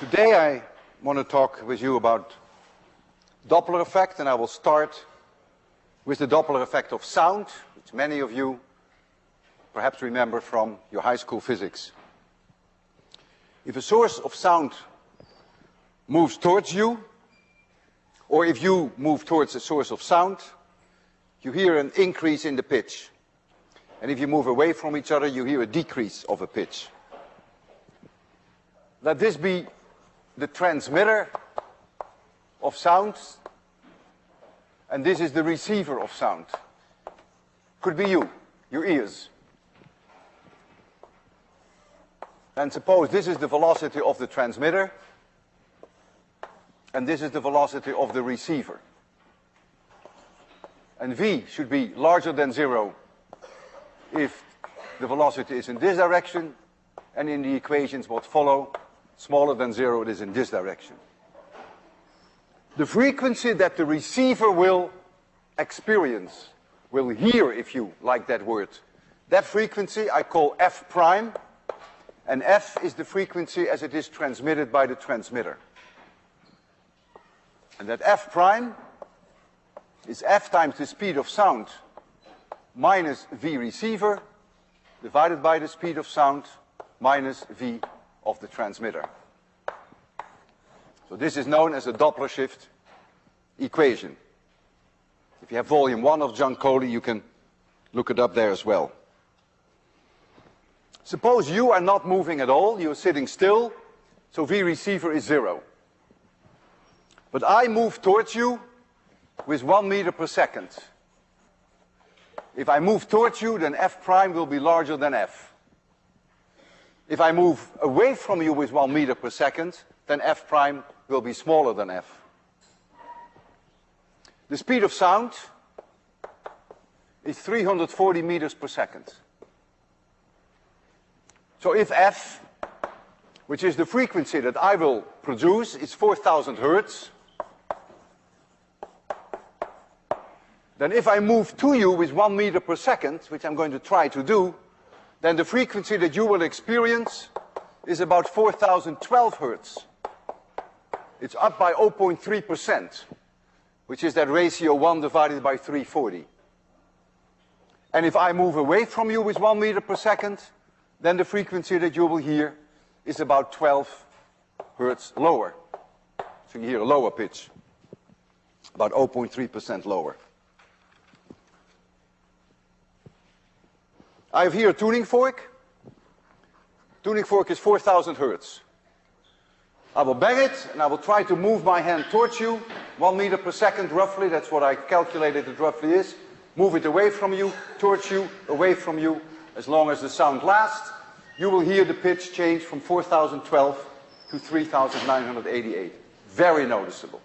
Today I want to talk with you about Doppler effect, and I will start with the Doppler effect of sound, which many of you perhaps remember from your high school physics. If a source of sound moves towards you, or if you move towards a source of sound, you hear an increase in the pitch. And if you move away from each other, you hear a decrease of a pitch. Let this be the transmitter of sound, and this is the receiver of sound. Could be you, your ears. And suppose this is the velocity of the transmitter, and this is the velocity of the receiver. And v should be larger than 0 if the velocity is in this direction, and in the equations what follow, smaller than 0, it is in this direction. The frequency that the receiver will experience, will hear, if you like that word, that frequency I call f prime, and f is the frequency as it is transmitted by the transmitter. And that f prime is f times the speed of sound minus v receiver divided by the speed of sound minus v of the transmitter. So this is known as the Doppler shift equation. If you have volume 1 of John Coley, you can look it up there as well. Suppose you are not moving at all, you're sitting still, so v receiver is 0. But I move towards you with 1 meter per second. If I move towards you, then f prime will be larger than f. If I move away from you with 1 meter per second, then f prime will be smaller than f. The speed of sound is 340 meters per second. So if f, which is the frequency that I will produce, is 4,000 hertz, then if I move to you with 1 meter per second, which I'm going to try to do, then the frequency that you will experience is about 4,012 hertz. It's up by 0.3%, which is that ratio 1 divided by 340. And if I move away from you with 1 meter per second, then the frequency that you will hear is about 12 hertz lower. So you hear a lower pitch, about 0.3% lower. I have here a tuning fork. Tuning fork is 4,000 hertz. I will bang it, and I will try to move my hand towards you, 1 meter per second roughly, that's what I calculated it roughly is. Move it away from you, towards you, away from you, as long as the sound lasts. You will hear the pitch change from 4,012 to 3,988. Very noticeable.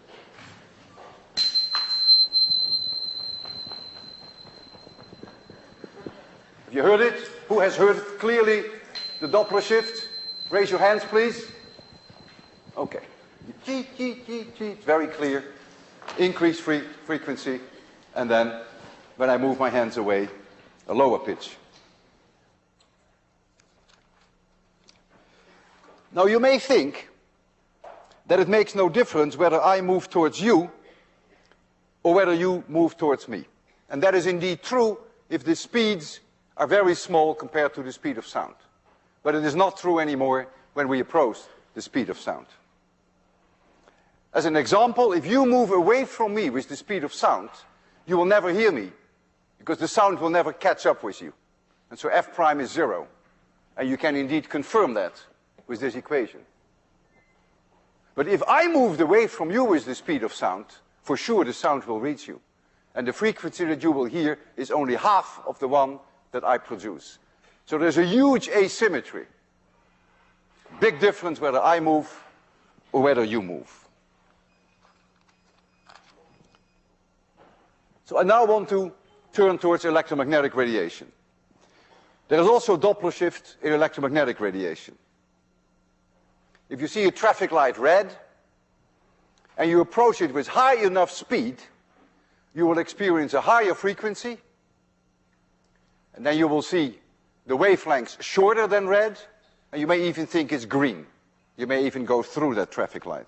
Have you heard it? Who has heard clearly the Doppler shift? Raise your hands, please. Okay. It's very clear. Increased frequency, and then when I move my hands away, a lower pitch. Now you may think that it makes no difference whether I move towards you or whether you move towards me. And that is indeed true if the speeds are very small compared to the speed of sound. But it is not true anymore when we approach the speed of sound. As an example, if you move away from me with the speed of sound, you will never hear me, because the sound will never catch up with you. And so f prime is 0. And you can indeed confirm that with this equation. But if I moved away from you with the speed of sound, for sure the sound will reach you. And the frequency that you will hear is only half of the one that I produce. So there's a huge asymmetry. Big difference whether I move or whether you move. So I now want to turn towards electromagnetic radiation. There is also Doppler shift in electromagnetic radiation. If you see a traffic light red, and you approach it with high enough speed, you will experience a higher frequency, and then you will see the wavelengths shorter than red, and you may even think it's green. You may even go through that traffic light.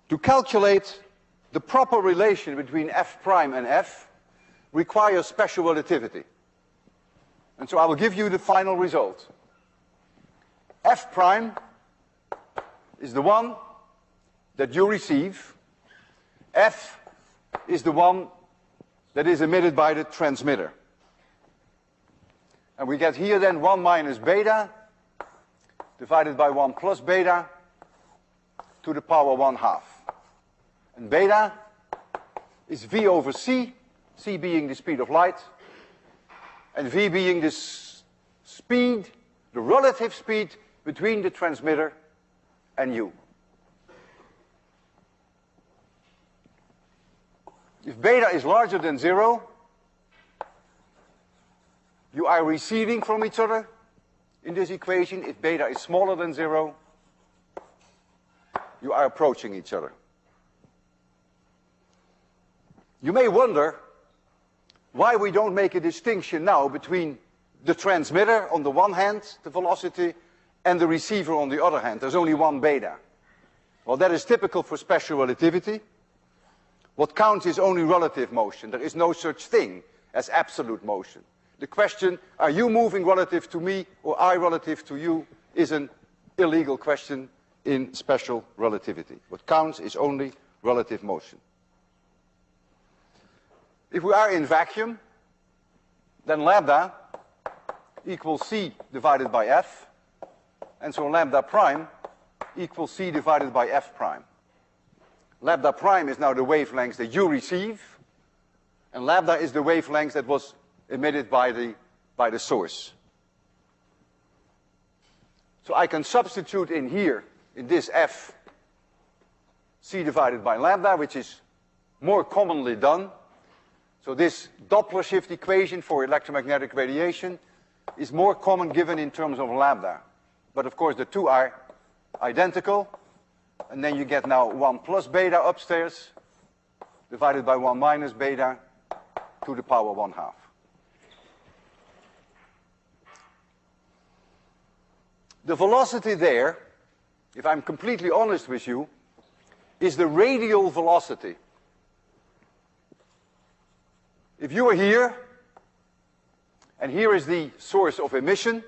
To calculate the proper relation between f prime and f requires special relativity. And so I will give you the final result. F prime is the one that you receive. F is the one that is emitted by the transmitter. And we get here then 1 minus beta divided by 1 plus beta to the power 1/2. And beta is v over c, c being the speed of light, and v being the speed, the relative speed between the transmitter and you. If beta is larger than 0, you are receding from each other in this equation. If beta is smaller than 0, you are approaching each other. You may wonder why we don't make a distinction now between the transmitter on the one hand, the velocity, and the receiver on the other hand. There's only one beta. Well, that is typical for special relativity. What counts is only relative motion. There is no such thing as absolute motion. The question, are you moving relative to me or I relative to you, is an illegal question in special relativity. What counts is only relative motion. If we are in vacuum, then lambda equals c divided by f, and so lambda prime equals c divided by f prime. Lambda prime is now the wavelength that you receive, and lambda is the wavelength that was emitted by the source. So I can substitute in here, in this f, c divided by lambda, which is more commonly done. So this Doppler shift equation for electromagnetic radiation is more common given in terms of lambda. But of course the two are identical, and then you get now 1 plus beta upstairs divided by 1 minus beta to the power 1/2. The velocity there, if I'm completely honest with you, is the radial velocity. If you are here, and here is the source of emission,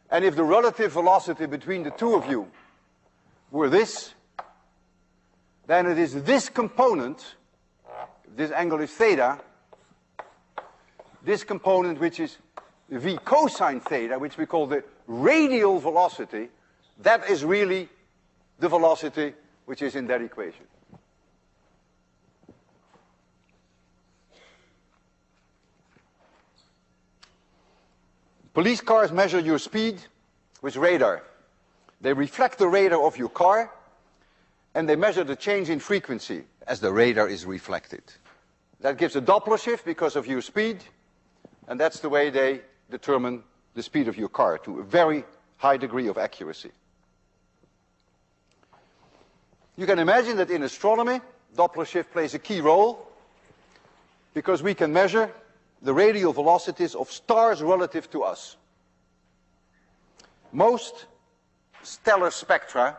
and if the relative velocity between the two of you were this, then it is this component, this angle is theta, this component which is v cosine theta, which we call the radial velocity, that is really the velocity which is in that equation. Police cars measure your speed with radar. They reflect the radar of your car, and they measure the change in frequency as the radar is reflected. That gives a Doppler shift because of your speed, and that's the way they determine the speed of your car to a very high degree of accuracy. You can imagine that in astronomy, Doppler shift plays a key role because we can measure the radial velocities of stars relative to us. Most stellar spectra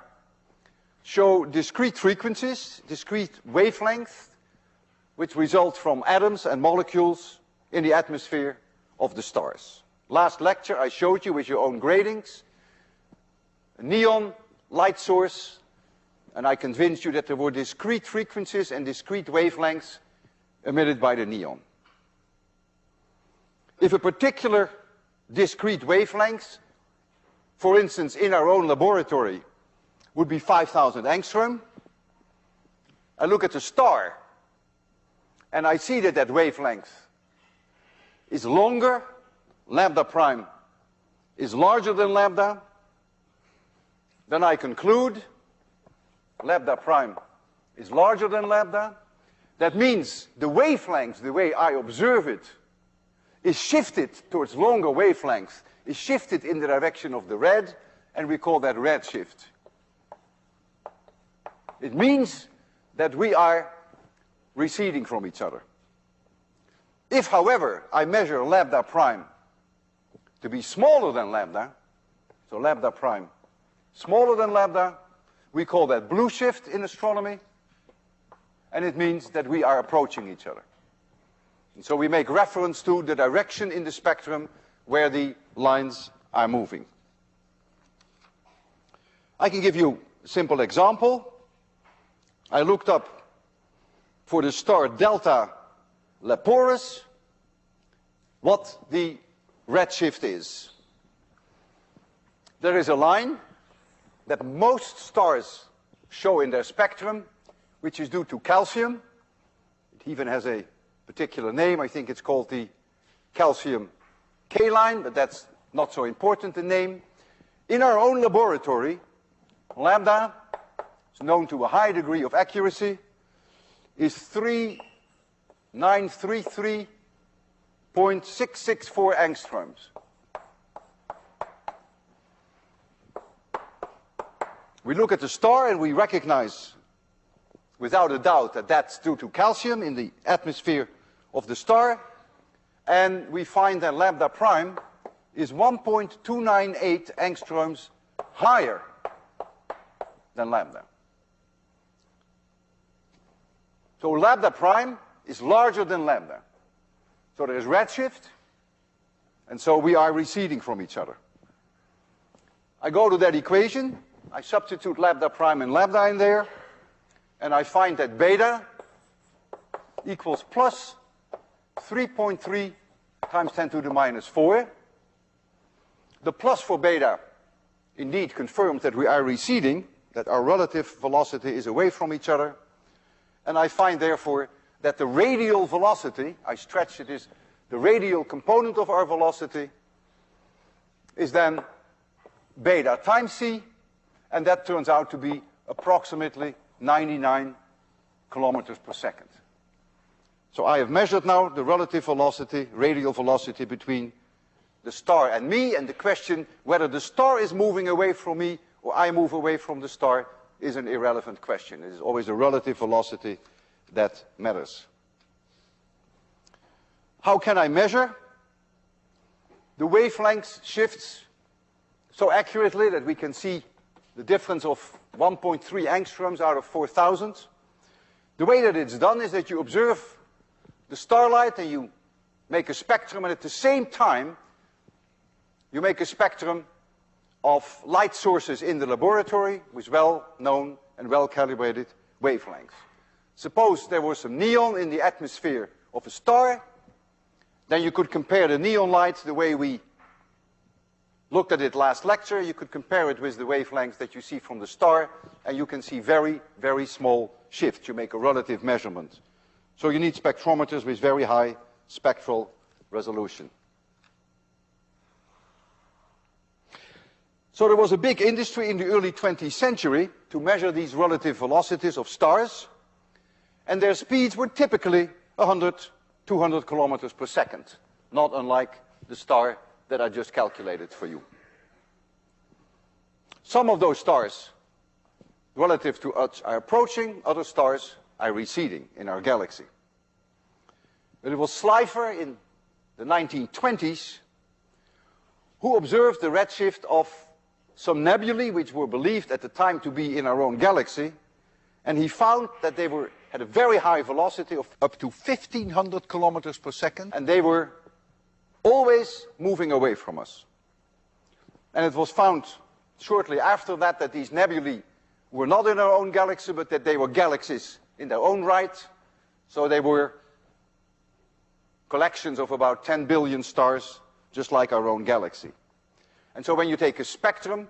show discrete frequencies, discrete wavelengths, which result from atoms and molecules in the atmosphere of the stars. Last lecture I showed you with your own gratings a neon light source, and I convinced you that there were discrete frequencies and discrete wavelengths emitted by the neon. If a particular discrete wavelength, for instance in our own laboratory, would be 5,000 angstrom, I look at the star and I see that that wavelength is longer, lambda prime is larger than lambda, then I conclude lambda prime is larger than lambda. That means the wavelength, the way I observe it, is shifted towards longer wavelengths, is shifted in the direction of the red, and we call that redshift. It means that we are receding from each other. If, however, I measure lambda prime to be smaller than lambda, so lambda prime smaller than lambda. We call that blue shift in astronomy, and it means that we are approaching each other. And so we make reference to the direction in the spectrum where the lines are moving. I can give you a simple example. I looked up for the star Delta Leporis what the redshift is. There is a line that most stars show in their spectrum, which is due to calcium. It even has a particular name. I think it's called the calcium K line, but that's not so important, the name. In our own laboratory, lambda is known to a high degree of accuracy, is 3933.664 angstroms. We look at the star and we recognize without a doubt that that's due to calcium in the atmosphere of the star, and we find that lambda prime is 1.298 angstroms higher than lambda. So lambda prime is larger than lambda. So there is redshift, and so we are receding from each other. I go to that equation, I substitute lambda prime and lambda in there, and I find that beta equals plus 3.3 times 10 to the minus 4. The plus for beta indeed confirms that we are receding, that our relative velocity is away from each other. And I find, therefore, that the radial velocity, I stretch it as the radial component of our velocity, is then beta times c, and that turns out to be approximately 99 kilometers per second. So I have measured now the relative velocity, radial velocity between the star and me, and the question whether the star is moving away from me or I move away from the star is an irrelevant question. It is always the relative velocity that matters. How can I measure the wavelength shifts so accurately that we can see the difference of 1.3 angstroms out of 4,000? The way that it's done is that you observe the starlight and you make a spectrum, and at the same time you make a spectrum of light sources in the laboratory with well-known and well-calibrated wavelengths. Suppose there was some neon in the atmosphere of a star, then you could compare the neon light the way we looked at it last lecture. You could compare it with the wavelengths that you see from the star, and you can see very, very small shifts. You make a relative measurement. So you need spectrometers with very high spectral resolution. So there was a big industry in the early 20th century to measure these relative velocities of stars, and their speeds were typically 100, 200 kilometers per second, not unlike the star that I just calculated for you. Some of those stars, relative to us, are approaching, other stars are receding in our galaxy. But it was Slipher in the 1920s who observed the redshift of some nebulae which were believed at the time to be in our own galaxy, and he found that they had a very high velocity of up to 1,500 kilometers per second, and they were always moving away from us. And it was found shortly after that that these nebulae were not in our own galaxy, but that they were galaxies in their own right. So they were collections of about 10 billion stars, just like our own galaxy. And so when you take a spectrum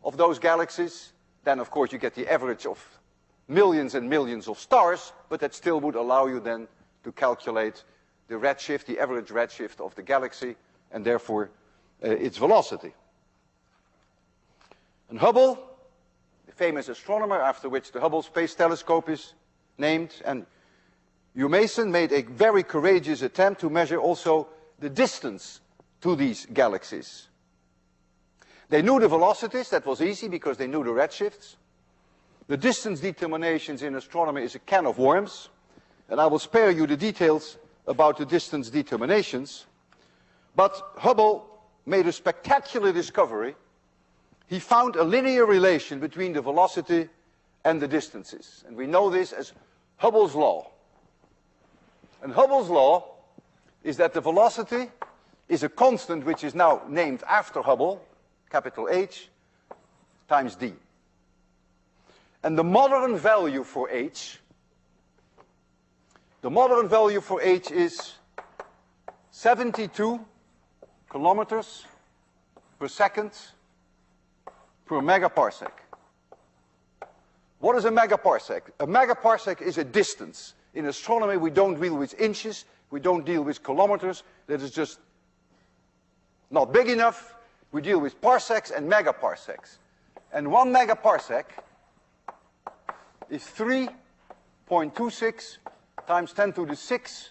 of those galaxies, then of course you get the average of millions and millions of stars, but that still would allow you then to calculate the redshift, the average redshift of the galaxy, and therefore its velocity. And Hubble, the famous astronomer after which the Hubble Space Telescope is named, and Hugh Mason made a very courageous attempt to measure also the distance to these galaxies. They knew the velocities, that was easy because they knew the redshifts. The distance determinations in astronomy is a can of worms, and I will spare you the details about the distance determinations. But Hubble made a spectacular discovery. he found a linear relation between the velocity and the distances. And we know this as Hubble's law. And Hubble's law is that the velocity is a constant which is now named after Hubble, capital H, times d. And the modern value for h, is 72 kilometers per second per megaparsec. What is a megaparsec? A megaparsec is a distance. In astronomy, we don't deal with inches, we don't deal with kilometers. That is just not big enough. We deal with parsecs and megaparsecs. And 1 megaparsec is 3.26 times 10 to the 6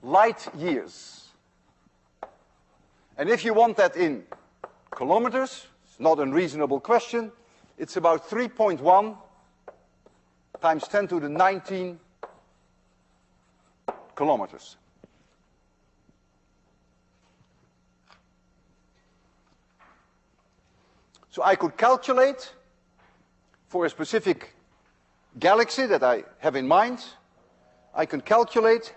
light years. And if you want that in kilometers, it's not an unreasonable question, it's about 3.1 times 10 to the 19 kilometers. So I could calculate for a specific galaxy that I have in mind, I can calculate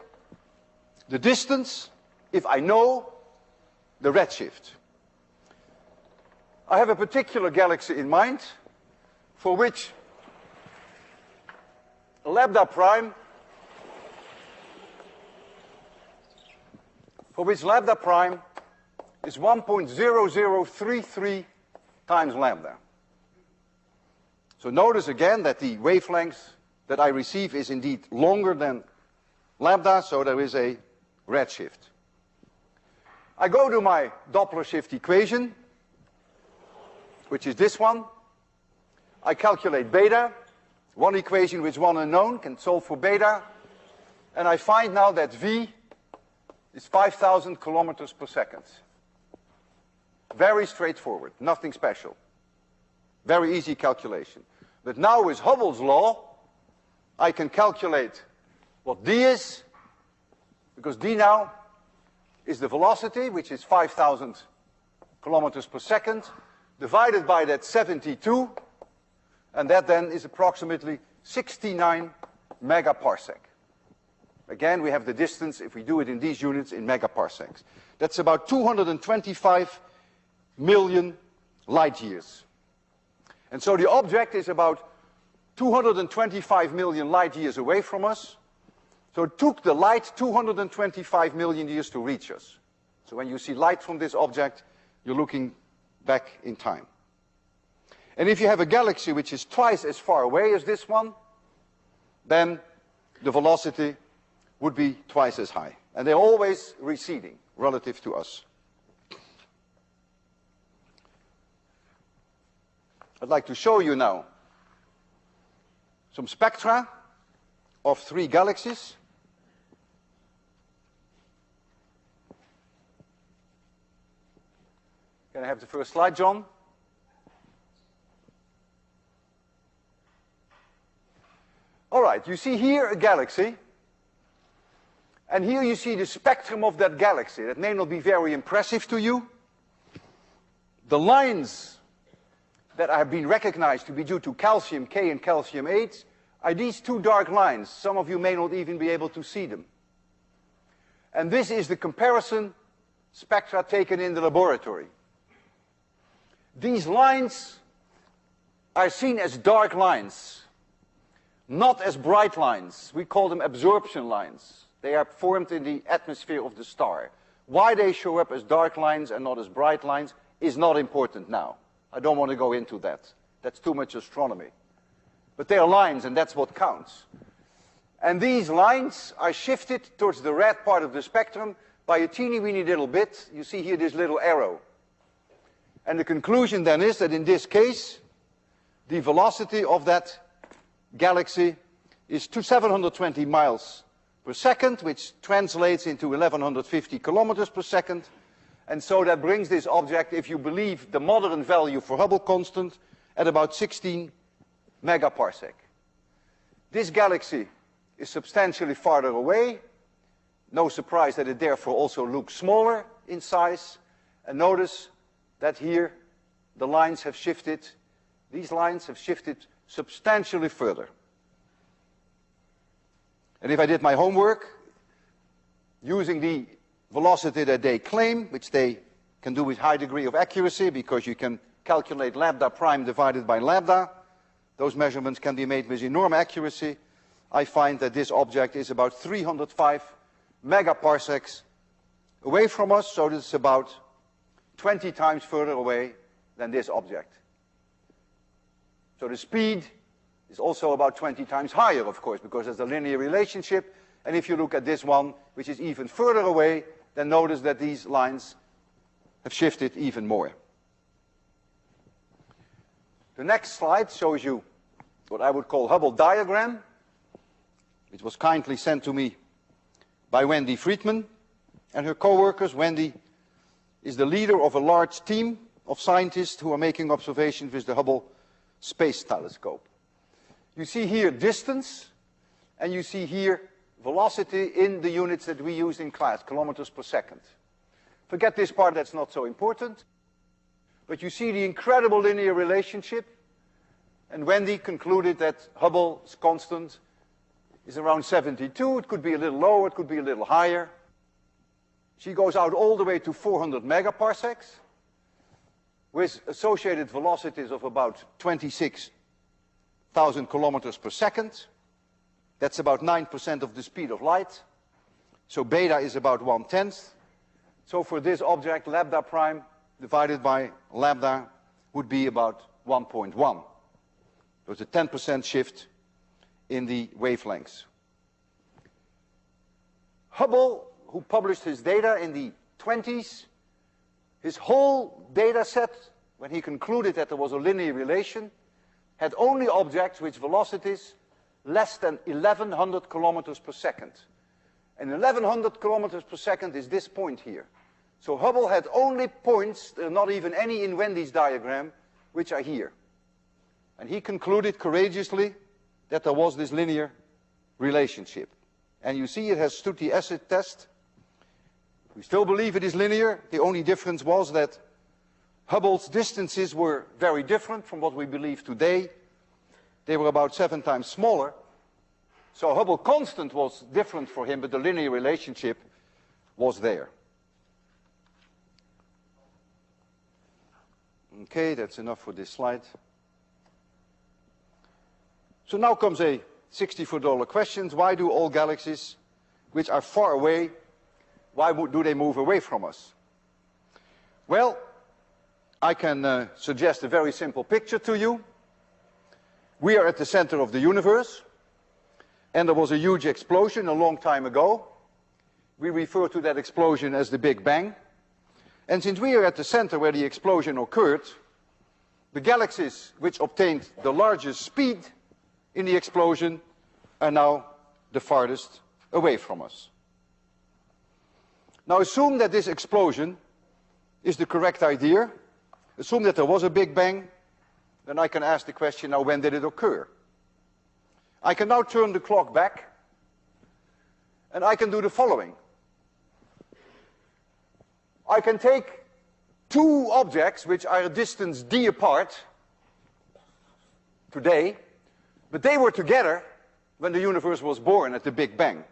the distance if I know the redshift. I have a particular galaxy in mind for which lambda prime is 1.0033 times lambda. So notice again that the wavelength that I receive is indeed longer than lambda, so there is a redshift. I go to my Doppler shift equation, which is this one. I calculate beta, one equation with one unknown, can solve for beta, and I find now that V is 5,000 kilometers per second. Very straightforward, nothing special. Very easy calculation. But now with Hubble's law, I can calculate what d is, because d now is the velocity, which is 5,000 kilometers per second, divided by that 72, and that then is approximately 69 megaparsec. Again, we have the distance, if we do it in these units, in megaparsecs. That's about 225 million light years. And so the object is about 225 million light years away from us. So it took the light 225 million years to reach us. So when you see light from this object, you're looking back in time. And if you have a galaxy which is twice as far away as this one, then the velocity would be twice as high. And they're always receding relative to us. I'd like to show you now some spectra of 3 galaxies. Can I have the first slide, John? All right, you see here a galaxy, and here you see the spectrum of that galaxy. That may not be very impressive to you. The lines that have been recognized to be due to calcium K and calcium 8 are these 2 dark lines. Some of you may not even be able to see them. And this is the comparison spectra taken in the laboratory. These lines are seen as dark lines, not as bright lines. We call them absorption lines. They are formed in the atmosphere of the star. Why they show up as dark lines and not as bright lines is not important now. I don't want to go into that. That's too much astronomy. But they are lines, and that's what counts. And these lines are shifted towards the red part of the spectrum by a teeny-weeny little bit. You see here this little arrow. And the conclusion then is that in this case, the velocity of that galaxy is 720 miles per second, which translates into 1150 kilometers per second. And so that brings this object, if you believe the modern value for Hubble constant, at about 16 megaparsec. This galaxy is substantially farther away. No surprise that it therefore also looks smaller in size. And notice that here the lines have shifted, these lines have shifted substantially further. And if I did my homework, using the velocity that they claim, which they can do with high degree of accuracy because you can calculate lambda prime divided by lambda, those measurements can be made with enormous accuracy, I find that this object is about 305 megaparsecs away from us, so this is about 20 times further away than this object. So the speed is also about 20 times higher, of course, because there's a linear relationship. And if you look at this one, which is even further away, then notice that these lines have shifted even more. The next slide shows you what I would call Hubble diagram, which was kindly sent to me by Wendy Friedman and her co-workers. Wendy is the leader of a large team of scientists who are making observations with the Hubble Space Telescope. You see here distance, and you see here velocity in the units that we use in class, kilometers per second. Forget this part, that's not so important. But you see the incredible linear relationship, and Wendy concluded that Hubble's constant is around 72. It could be a little lower, it could be a little higher. She goes out all the way to 400 megaparsecs with associated velocities of about 26,000 kilometers per second. That's about 9% of the speed of light. So beta is about 1/10. So for this object, lambda prime divided by lambda would be about 1.1. There's a 10% shift in the wavelengths. Hubble, who published his data in the 20s, his whole data set, when he concluded that there was a linear relation, had only objects with velocities less than 1100 kilometers per second. And 1100 kilometers per second is this point here. So Hubble had only points, there are not even any in Wendy's diagram, which are here. And he concluded courageously that there was this linear relationship. And you see it has stood the acid test. We still believe it is linear. The only difference was that Hubble's distances were very different from what we believe today. They were about 7 times smaller. So Hubble constant was different for him, but the linear relationship was there. Okay, that's enough for this slide. So now comes a $64 question. Why do all galaxies which are far away, why do they move away from us? Well, I can suggest a very simple picture to you. We are at the center of the universe, and there was a huge explosion a long time ago. We refer to that explosion as the Big Bang. And since we are at the center where the explosion occurred, the galaxies which obtained the largest speed in the explosion are now the farthest away from us. Now assume that this explosion is the correct idea. Assume that there was a Big Bang. Then I can ask the question, now when did it occur? I can now turn the clock back, and I can do the following. I can take two objects which are a distance d apart today, but they were together when the universe was born at the Big Bang.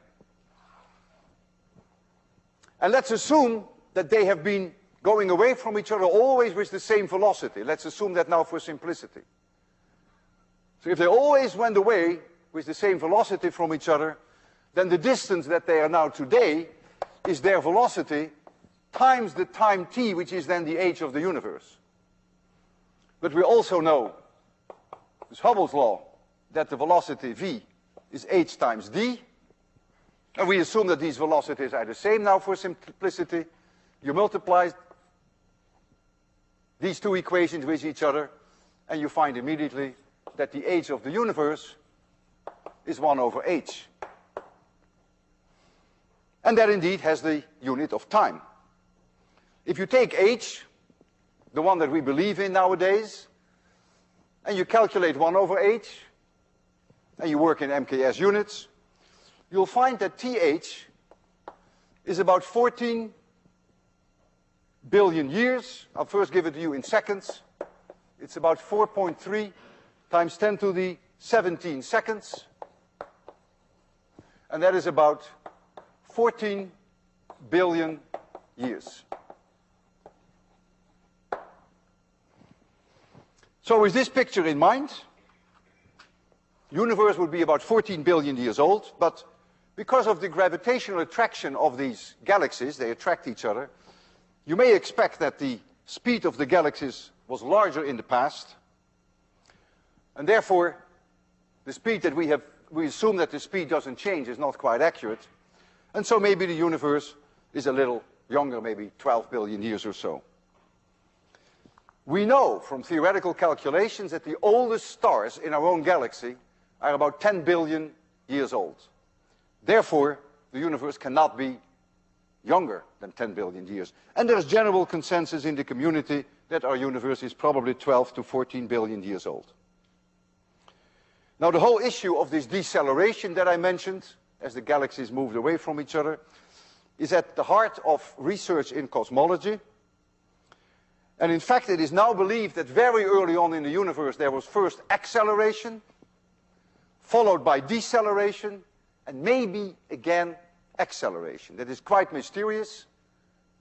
And let's assume that they have been going away from each other always with the same velocity. Let's assume that now for simplicity. So if they always went away with the same velocity from each other, then the distance that they are now today is their velocity times the time t, which is then the age of the universe. But we also know, it's Hubble's law, that the velocity v is h times d. And we assume that these velocities are the same now for simplicity. You multiply these two equations with each other, and you find immediately that the age of the universe is 1 over h. And that indeed has the unit of time. If you take h, the one that we believe in nowadays, and you calculate 1 over h, and you work in MKS units, you'll find that th is about 14 billion years. I'll first give it to you in seconds. It's about 4.3 times 10 to the 17 seconds. And that is about 14 billion years. So with this picture in mind, the universe would be about 14 billion years old, but because of the gravitational attraction of these galaxies, they attract each other, you may expect that the speed of the galaxies was larger in the past, and therefore the speed that we assume that the speed doesn't change is not quite accurate, and so maybe the universe is a little younger, maybe 12 billion years or so. We know from theoretical calculations that the oldest stars in our own galaxy are about 10 billion years old. Therefore, the universe cannot be younger than 10 billion years. And there's general consensus in the community that our universe is probably 12 to 14 billion years old. Now, the whole issue of this deceleration that I mentioned, as the galaxies moved away from each other, is at the heart of research in cosmology. And in fact, it is now believed that very early on in the universe there was first acceleration, followed by deceleration, and maybe again acceleration. That is quite mysterious.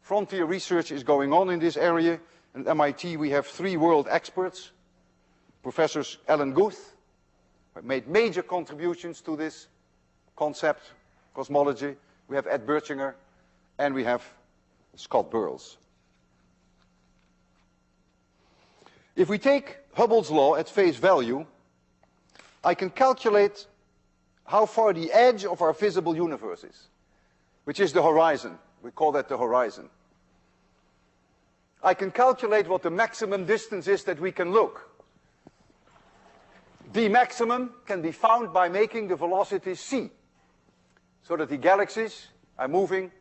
Frontier research is going on in this area. At MIT we have 3 world experts. Professors Alan Guth, who made major contributions to this concept, cosmology. We have Ed Bertschinger, and we have Scott Burles. If we take Hubble's law at face value, I can calculate how far the edge of our visible universe is, which is the horizon. We call that the horizon. I can calculate what the maximum distance is that we can look. The maximum can be found by making the velocity c, so that the galaxies are moving.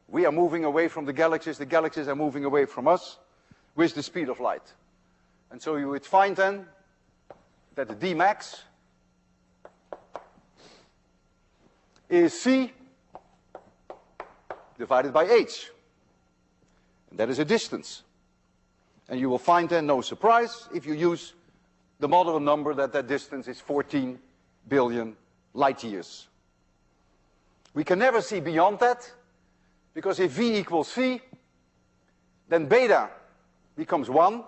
We are moving away from the galaxies are moving away from us with the speed of light. And so you would find then that the d max is c divided by h. And that is a distance. And you will find then, no surprise, if you use the model number, that that distance is 14 billion light years. We can never see beyond that, because if v equals c, then beta becomes 1.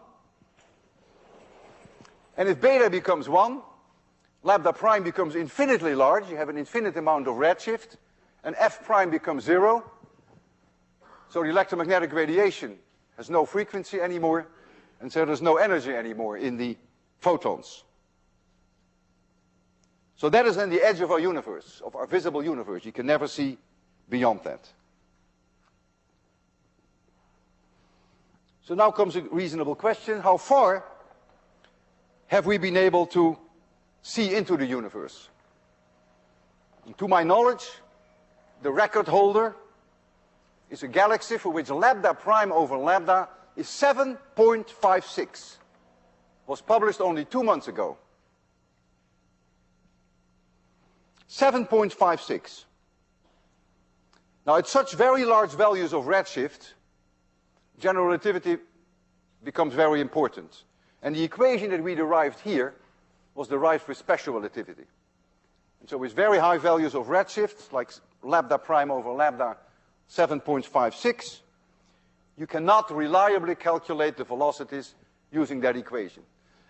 And if beta becomes 1, lambda prime becomes infinitely large. You have an infinite amount of redshift. And f prime becomes 0. So the electromagnetic radiation has no frequency anymore. And so there's no energy anymore in the photons. So that is then the edge of our universe, of our visible universe. You can never see beyond that. So now comes a reasonable question. How far have we been able to see into the universe? And to my knowledge, the record holder is a galaxy for which lambda prime over lambda is 7.56. Was published only 2 months ago. 7.56. Now, at such very large values of redshift, general relativity becomes very important. And the equation that we derived here was derived with special relativity. And so with very high values of redshift, like lambda prime over lambda 7.56, you cannot reliably calculate the velocities using that equation.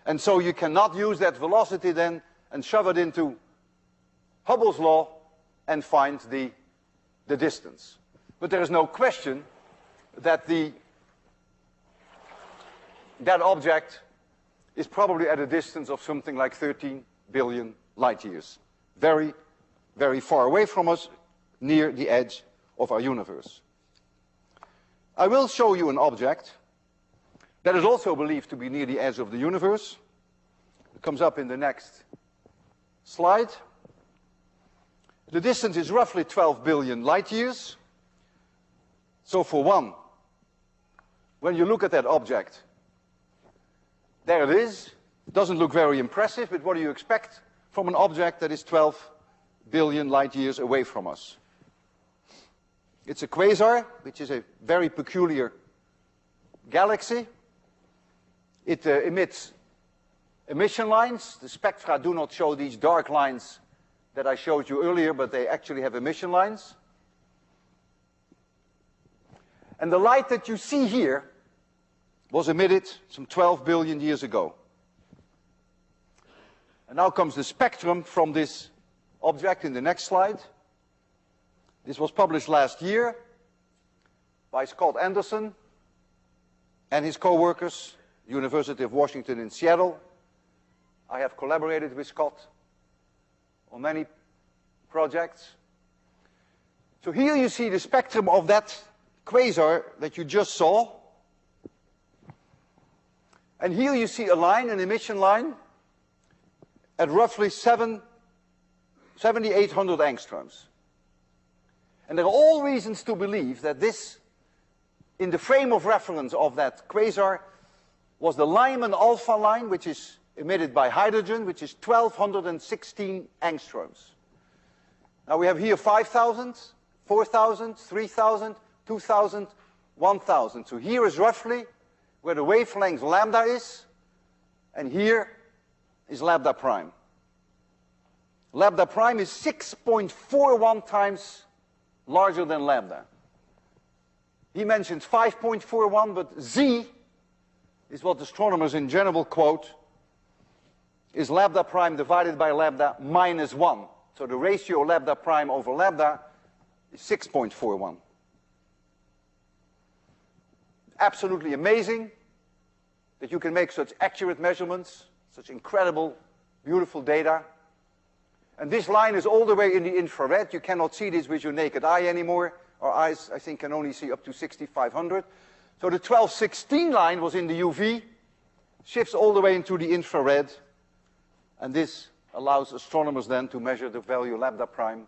And so you cannot use that velocity then and shove it into Hubble's law and find the distance. But there is no question that that object is probably at a distance of something like 13 billion light years. Very, very far away from us, near the edge of our universe. I will show you an object that is also believed to be near the edge of the universe. It comes up in the next slide. The distance is roughly 12 billion light years. So for one, when you look at that object, there it is. It doesn't look very impressive, but what do you expect from an object that is 12 billion light years away from us? It's a quasar, which is a very peculiar galaxy. It emits emission lines. The spectra do not show these dark lines that I showed you earlier, but they actually have emission lines. And the light that you see here was emitted some 12 billion years ago. And now comes the spectrum from this object in the next slide. This was published last year by Scott Anderson and his co-workers, University of Washington in Seattle. I have collaborated with Scott on many projects. So here you see the spectrum of that quasar that you just saw. And here you see a line, an emission line, at roughly 7,800 angstroms. And there are all reasons to believe that this, in the frame of reference of that quasar, was the Lyman alpha line, which is emitted by hydrogen, which is 1,216 angstroms. Now we have here 5,000, 4,000, 3,000, 2,000, 1,000. So here is roughly where the wavelength lambda is, and here is lambda prime. Lambda prime is 6.41 times larger than lambda. He mentions 5.41, but Z is what astronomers in general quote is lambda prime divided by lambda minus 1. So the ratio lambda prime over lambda is 6.41. Absolutely amazing that you can make such accurate measurements, such incredible, beautiful data. And this line is all the way in the infrared. You cannot see this with your naked eye anymore. Our eyes, I think, can only see up to 6,500. So the 1216 line was in the UV, shifts all the way into the infrared, and this allows astronomers then to measure the value lambda prime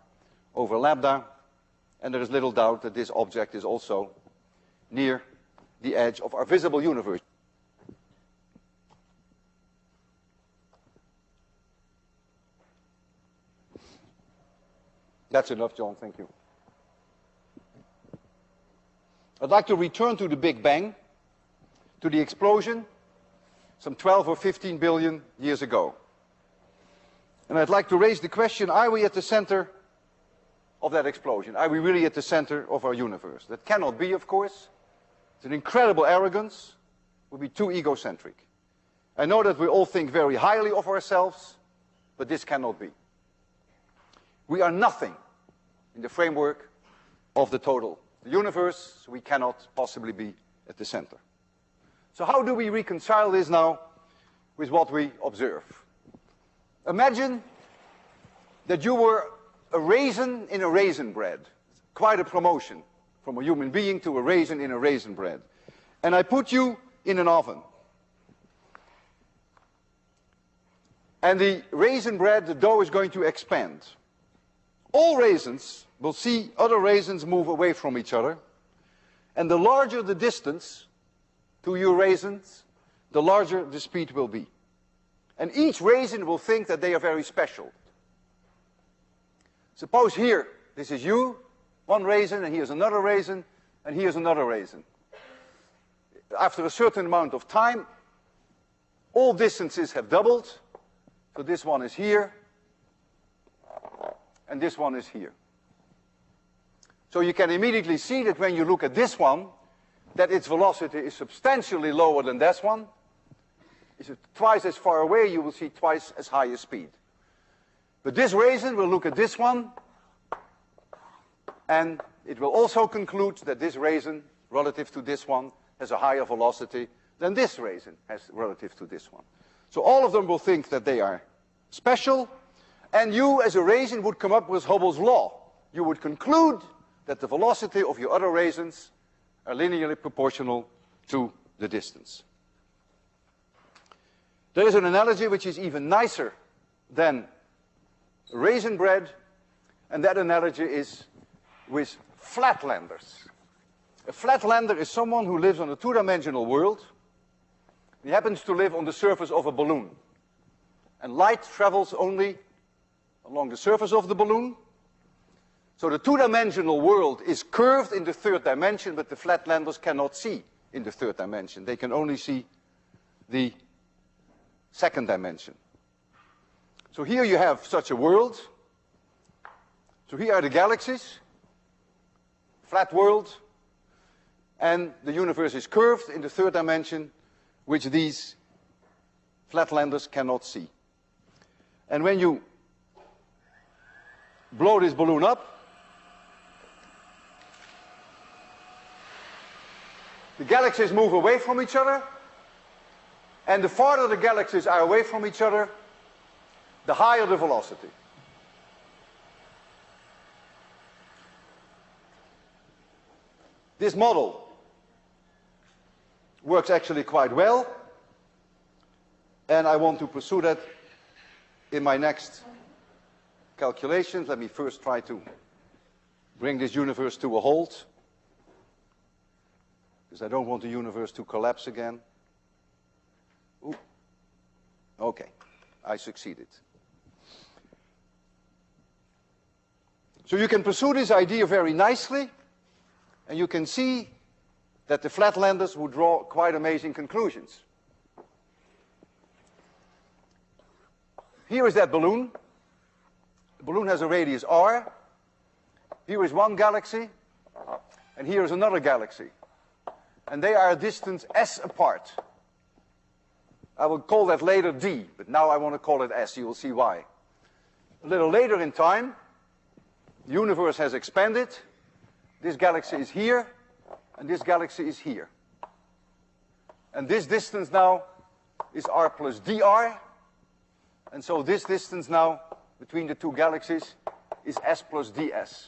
over lambda, and there is little doubt that this object is also near the edge of our visible universe. That's enough, John, thank you. I'd like to return to the Big Bang, to the explosion, some 12 or 15 billion years ago. And I'd like to raise the question, are we at the center of that explosion? Are we really at the center of our universe? That cannot be, of course. It's an incredible arrogance. It would be too egocentric. I know that we all think very highly of ourselves, but this cannot be. We are nothing in the framework of the total universe, so we cannot possibly be at the center. So how do we reconcile this now with what we observe? Imagine that you were a raisin in a raisin bread. Quite a promotion from a human being to a raisin in a raisin bread. And I put you in an oven. And the raisin bread, the dough is going to expand. All raisins will see other raisins move away from each other. And the larger the distance to your raisins, the larger the speed will be. And each raisin will think that they are very special. Suppose here, this is you, one raisin, and here's another raisin, and here's another raisin. After a certain amount of time, all distances have doubled. So this one is here, and this one is here. So you can immediately see that when you look at this one, that its velocity is substantially lower than this one. If it's twice as far away, you will see twice as high a speed. But this raisin will look at this one, and it will also conclude that this raisin, relative to this one, has a higher velocity than this raisin has relative to this one. So all of them will think that they are special, and you, as a raisin, would come up with Hubble's law. You would conclude that the velocity of your other raisins are linearly proportional to the distance. There is an analogy which is even nicer than raisin bread, and that analogy is with flatlanders. A flatlander is someone who lives on a two-dimensional world. He happens to live on the surface of a balloon. And light travels only along the surface of the balloon. So the two-dimensional world is curved in the third dimension, but the flatlanders cannot see in the third dimension. They can only see the second dimension. So here you have such a world. So here are the galaxies, flat world, and the universe is curved in the third dimension, which these flatlanders cannot see. And when you blow this balloon up, the galaxies move away from each other, and the farther the galaxies are away from each other, the higher the velocity. This model works actually quite well, and I want to pursue that in my next calculations. Let me first try to bring this universe to a halt, because I don't want the universe to collapse again. Ooh. Okay, I succeeded. So you can pursue this idea very nicely, and you can see that the flatlanders would draw quite amazing conclusions. Here is that balloon. The balloon has a radius r. Here is one galaxy, and here is another galaxy. And they are a distance s apart. I will call that later d, but now I want to call it s. You will see why. A little later in time, the universe has expanded. This galaxy is here, and this galaxy is here. And this distance now is r plus dr, and so this distance now between the two galaxies is s plus ds.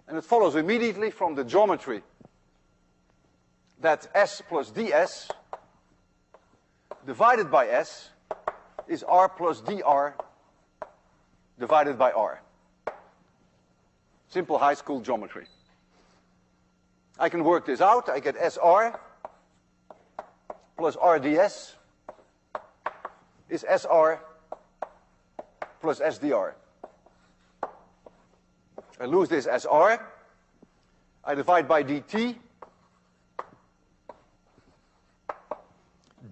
And it follows immediately from the geometry that s plus ds divided by s is r plus dr divided by r. Simple high school geometry. I can work this out. I get SR plus RDS is SR plus SDR. I lose this SR. I divide by dt.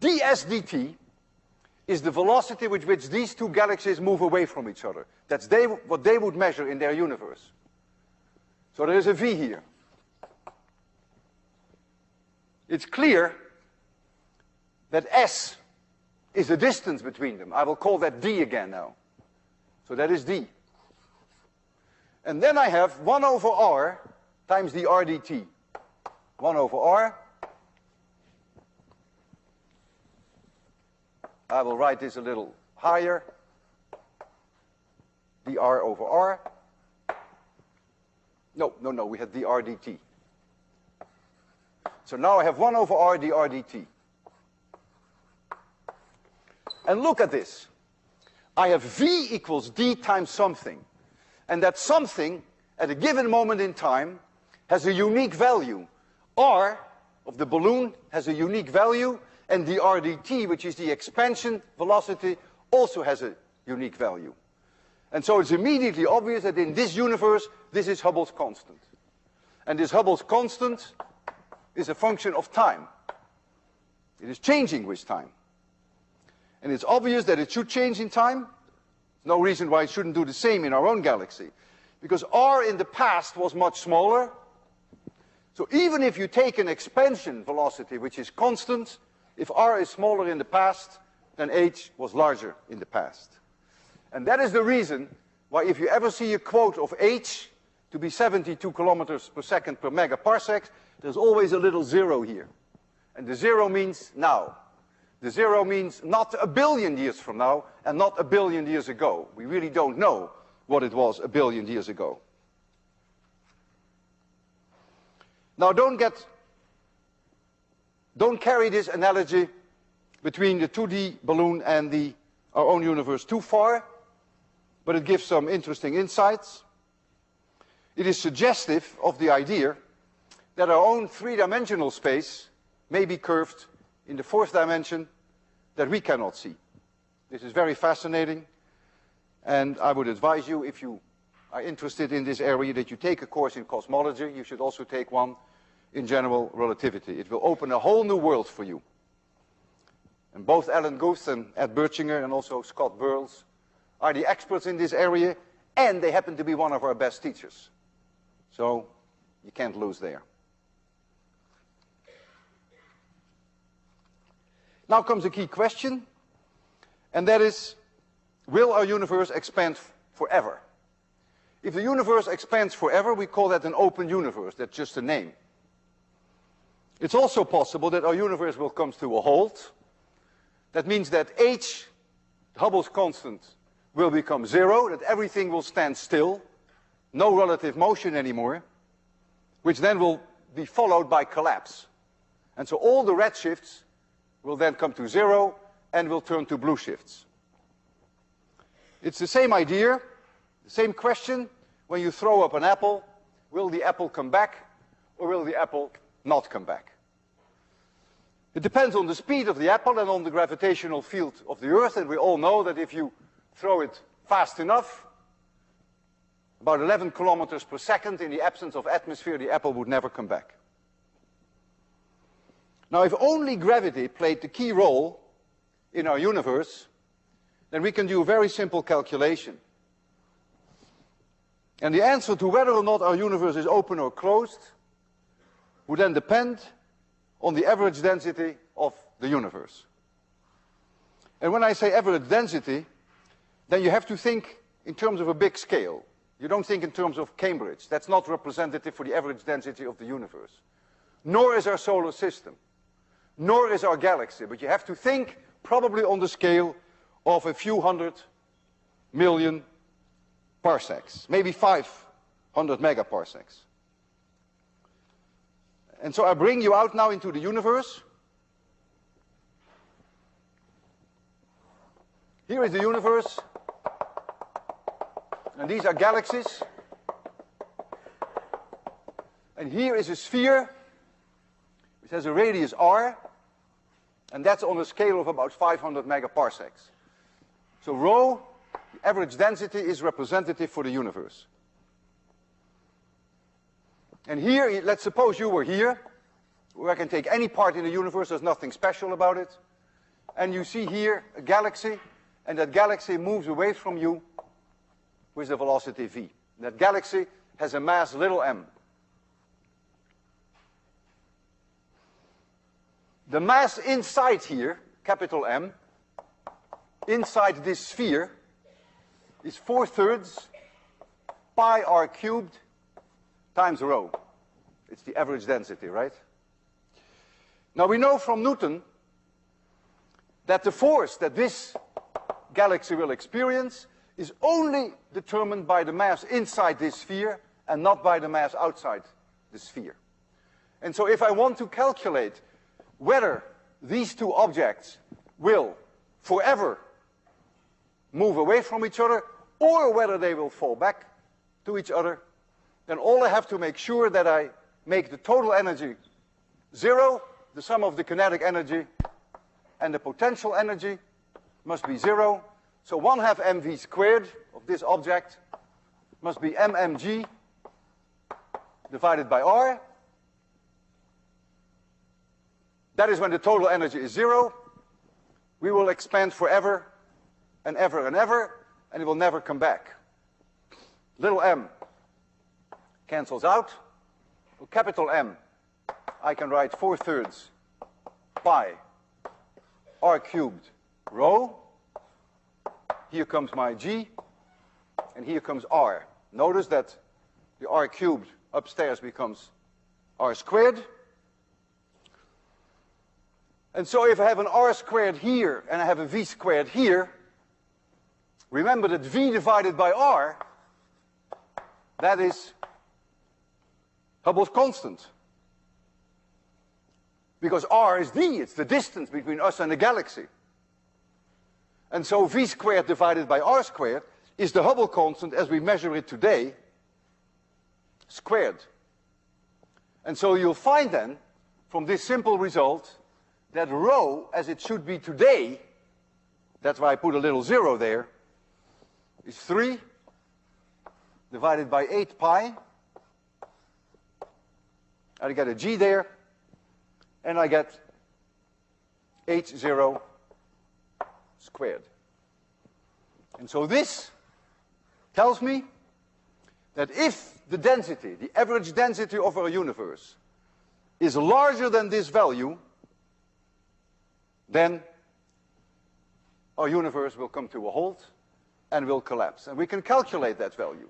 ds dt is the velocity with which these two galaxies move away from each other. That's what they would measure in their universe. So there is a v here. It's clear that s is the distance between them. I will call that d again now. So that is d. And then I have 1 over r times the r dt. 1 over r. I will write this a little higher. dr over r. No, we had dr dt. So now I have 1 over r dr dt. And look at this. I have v equals d times something. And that something, at a given moment in time, has a unique value. R of the balloon has a unique value, and dr dt, which is the expansion velocity, also has a unique value. And so it's immediately obvious that in this universe, this is Hubble's constant. And this Hubble's constant is a function of time. It is changing with time. And it's obvious that it should change in time. There's no reason why it shouldn't do the same in our own galaxy. Because r in the past was much smaller. So even if you take an expansion velocity, which is constant, if r is smaller in the past, then h was larger in the past. And that is the reason why if you ever see a quote of h to be 72 kilometers per second per megaparsec, there's always a little zero here. And the zero means now. The zero means not a billion years from now and not a billion years ago. We really don't know what it was a billion years ago. Now don't carry this analogy between the 2D balloon and our own universe too far, but it gives some interesting insights. It is suggestive of the idea that our own three-dimensional space may be curved in the fourth dimension that we cannot see. This is very fascinating, and I would advise you, if you are interested in this area, that you take a course in cosmology. You should also take one in general relativity. It will open a whole new world for you. And both Alan Guth and Ed Birchinger and also Scott Burles are the experts in this area, and they happen to be one of our best teachers. So you can't lose there. Now comes a key question, and that is, will our universe expand forever? If the universe expands forever, we call that an open universe. That's just a name. It's also possible that our universe will come to a halt. That means that h, Hubble's constant, will become 0, that everything will stand still, no relative motion anymore, which then will be followed by collapse. And so all the red shifts will then come to 0 and will turn to blue shifts. It's the same idea, the same question. When you throw up an apple, will the apple come back or will the apple not come back? It depends on the speed of the apple and on the gravitational field of the Earth, and we all know that if you throw it fast enough, about 11 kilometers per second, in the absence of atmosphere, the apple would never come back. Now, if only gravity played the key role in our universe, then we can do a very simple calculation. And the answer to whether or not our universe is open or closed would then depend on the average density of the universe. And when I say average density, then you have to think in terms of a big scale. You don't think in terms of Cambridge. That's not representative for the average density of the universe. Nor is our solar system. Nor is our galaxy. But you have to think probably on the scale of a few 100 million parsecs. Maybe 500 megaparsecs. And so I bring you out now into the universe. Here is the universe. And these are galaxies. And here is a sphere which has a radius r. And that's on a scale of about 500 megaparsecs. So rho, the average density, is representative for the universe. And here, let's suppose you were here, where I can take any part in the universe, there's nothing special about it. And you see here a galaxy, and that galaxy moves away from you with the velocity v. That galaxy has a mass little m. The mass inside here, capital M, inside this sphere, is 4/3 pi r cubed times rho. It's the average density, right? Now we know from Newton that the force that this galaxy will experience is only determined by the mass inside this sphere and not by the mass outside the sphere. And so if I want to calculate whether these two objects will forever move away from each other or whether they will fall back to each other, then all I have to make sure that I make the total energy 0, the sum of the kinetic energy and the potential energy must be 0. So 1/2 mv squared of this object must be mmg divided by r. That is when the total energy is 0. We will expand forever and ever and ever, and it will never come back. Little m cancels out. For capital M, I can write 4/3 pi r cubed rho. Here comes my g, and here comes r. Notice that the r cubed upstairs becomes r squared. And so if I have an r squared here and I have a v squared here, remember that v divided by r, that is Hubble's constant. Because r is d, it's the distance between us and the galaxy. And so v squared divided by r squared is the Hubble constant as we measure it today, squared. And so you'll find then, from this simple result, that rho, as it should be today, that's why I put a little 0 there, is 3 divided by 8 pi. I get a g there, and I get h0 squared. And so this tells me that if the density, the average density of our universe, is larger than this value, then our universe will come to a halt and will collapse. And we can calculate that value,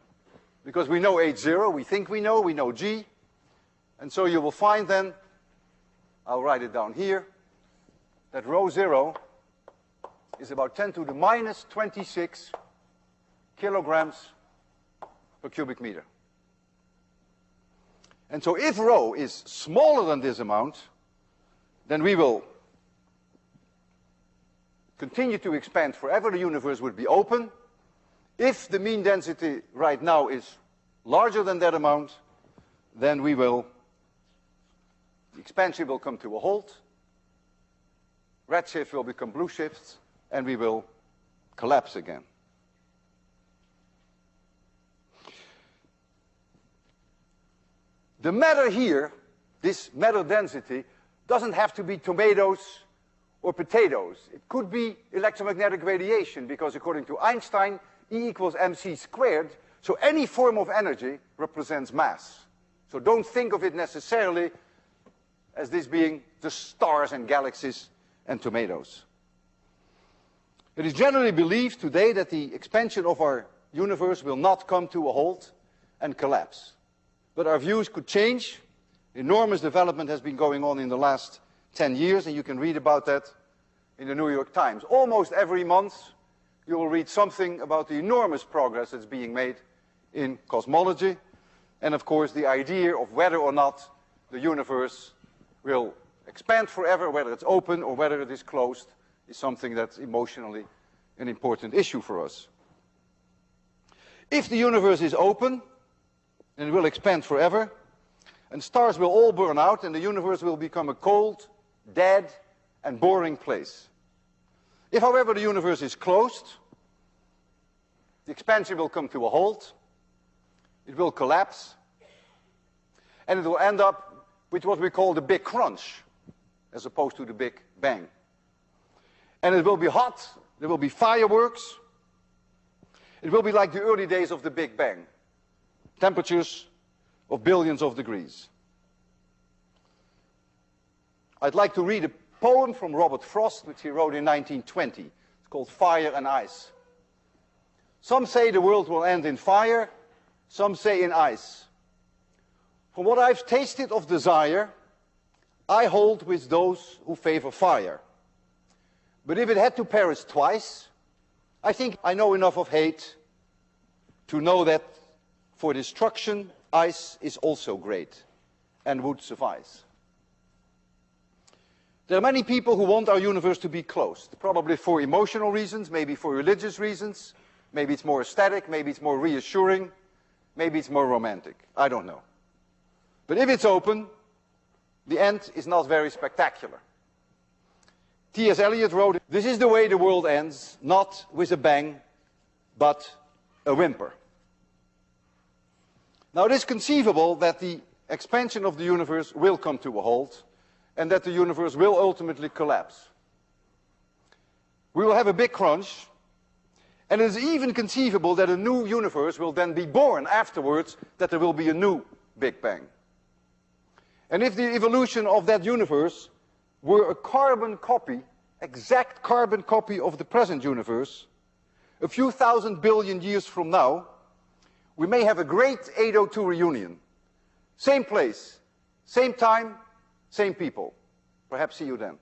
because we know H0, we think we know G, and so you will find then, I'll write it down here, that rho 0 is about 10 to the minus 26 kilograms per cubic meter. And so if rho is smaller than this amount, then we will continue to expand forever. The universe would be open. If the mean density right now is larger than that amount, then the expansion will come to a halt. Redshift will become blue shifts, and we will collapse again. The matter here, this matter density, doesn't have to be tomatoes or potatoes. It could be electromagnetic radiation, because according to Einstein, E equals mc squared, so any form of energy represents mass. So don't think of it necessarily as this being just stars and galaxies and tomatoes. It is generally believed today that the expansion of our universe will not come to a halt and collapse. But our views could change. Enormous development has been going on in the last 10 years, and you can read about that in the New York Times. Almost every month you will read something about the enormous progress that's being made in cosmology, and of course the idea of whether or not the universe will expand forever, whether it's open or whether it is closed, is something that's emotionally an important issue for us. If the universe is open, and it will expand forever, and stars will all burn out, and the universe will become a cold, dead, and boring place. If, however, the universe is closed, the expansion will come to a halt, it will collapse, and it will end up with what we call the Big Crunch, as opposed to the Big Bang. And it will be hot, there will be fireworks, it will be like the early days of the Big Bang. Temperatures of billions of degrees. I'd like to read a poem from Robert Frost, which he wrote in 1920. It's called Fire and Ice. Some say the world will end in fire, some say in ice. From what I've tasted of desire, I hold with those who favor fire. But if it had to perish twice, I think I know enough of hate to know that for destruction, ice is also great and would suffice. There are many people who want our universe to be closed, probably for emotional reasons, maybe for religious reasons, maybe it's more aesthetic, maybe it's more reassuring, maybe it's more romantic. I don't know. But if it's open, the end is not very spectacular. T.S. Eliot wrote, "This is the way the world ends, not with a bang, but a whimper." Now, it is conceivable that the expansion of the universe will come to a halt, and that the universe will ultimately collapse. We will have a big crunch, and it is even conceivable that a new universe will then be born afterwards, that there will be a new Big Bang. And if the evolution of that universe were a carbon copy, exact carbon copy of the present universe, a few thousand billion years from now, we may have a great 802 reunion. Same place, same time, same people. Perhaps see you then.